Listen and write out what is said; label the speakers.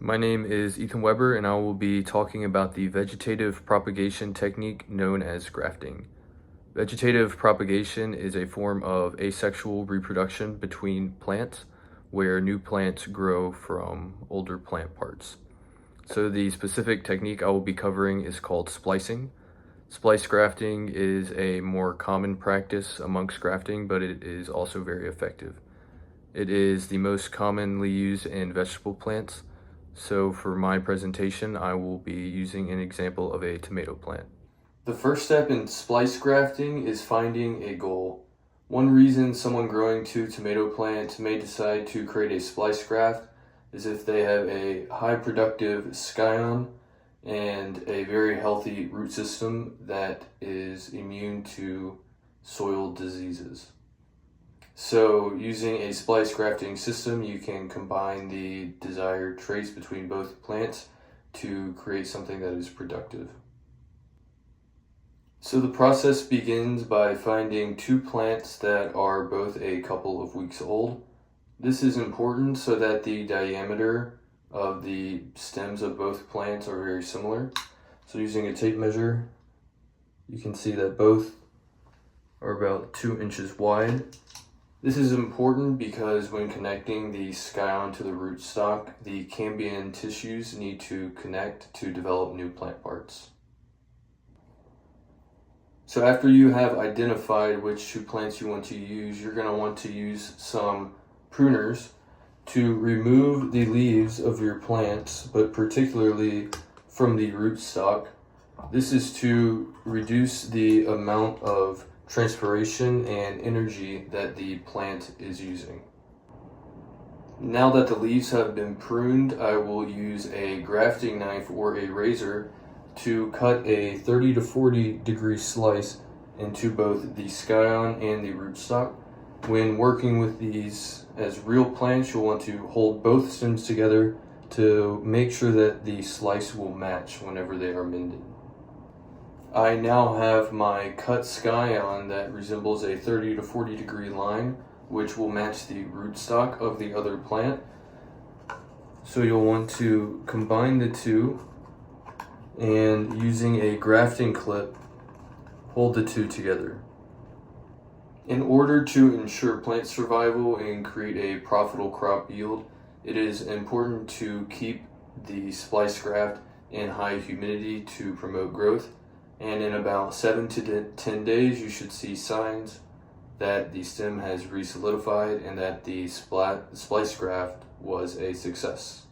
Speaker 1: My name is Ethan Weber, and I will be talking about the vegetative propagation technique known as grafting. Vegetative propagation is a form of asexual reproduction between plants where new plants grow from older plant parts. So the specific technique I will be covering is called splicing. Splice grafting is a more common practice amongst grafting, but it is also very effective. It is the most commonly used in vegetable plants. So for my presentation, I will be using an example of a tomato plant. The first step in splice grafting is finding a goal. One reason someone growing two tomato plants may decide to create a splice graft is if they have a high productive scion and a very healthy root system that is immune to soil diseases. So using a splice grafting system, you can combine the desired traits between both plants to create something that is productive. So the process begins by finding two plants that are both a couple of weeks old. This is important so that the diameter of the stems of both plants are very similar. So using a tape measure, you can see that both are about 2 inches wide. This is important because when connecting the scion to the rootstock, the cambium tissues need to connect to develop new plant parts. So after you have identified which two plants you want to use, you're going to want to use some pruners to remove the leaves of your plants, but particularly from the rootstock. This is to reduce the amount of transpiration and energy that the plant is using. Now that the leaves have been pruned, I will use a grafting knife or a razor to cut a 30 to 40 degree slice into both the scion and the rootstock. When working with these as real plants, you'll want to hold both stems together to make sure that the slice will match whenever they are mended. I now have my cut scion that resembles a 30 to 40 degree line, which will match the rootstock of the other plant. So you'll want to combine the two and using a grafting clip, hold the two together. In order to ensure plant survival and create a profitable crop yield, it is important to keep the splice graft in high humidity to promote growth. And in about 7 to 10 days, you should see signs that the stem has re-solidified and that the splice graft was a success.